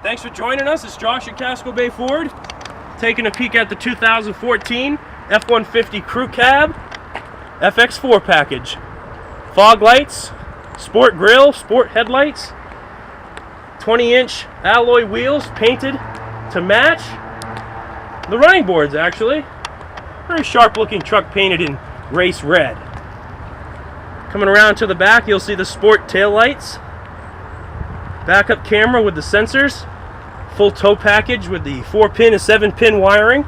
Thanks for joining us. It's Josh at Casco Bay Ford, taking a peek at the 2014 F-150 Crew Cab FX4 package. Fog lights, sport grille, sport headlights, 20-inch alloy wheels painted to match. The running boards, actually. Very sharp-looking truck painted in race red. Coming around to the back, you'll see the sport tail lights. Backup camera with the sensors. Full tow package with the 4-pin and 7-pin wiring.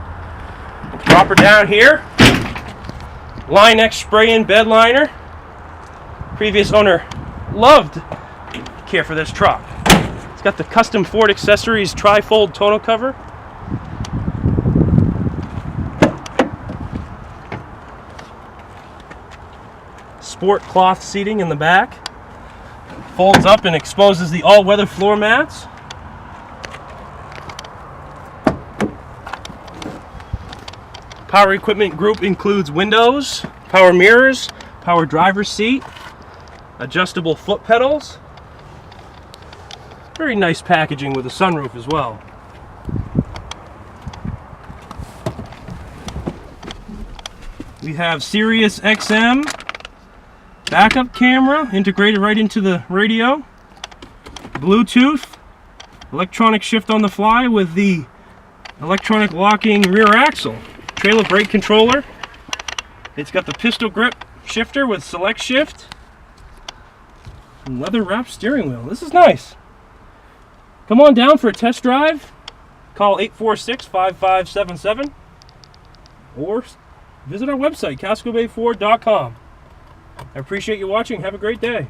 Drop her down here. Line-X spray-in bed liner. Previous owner loved care for this truck. It's got the custom Ford Accessories tri-fold tonneau cover. Sport cloth seating in the back. Folds up and exposes the all-weather floor mats. Power equipment group includes windows, power mirrors, power driver's seat, adjustable foot pedals. Very nice packaging with a sunroof as well. We have Sirius XM backup camera integrated right into the radio, Bluetooth, electronic shift on the fly with the electronic locking rear axle, trailer brake controller. It's got the pistol grip shifter with select shift, and leather wrapped steering wheel. This is nice. Come on down for a test drive. Call 846-5577 or visit our website, cascobayford.com. I appreciate you watching. Have a great day.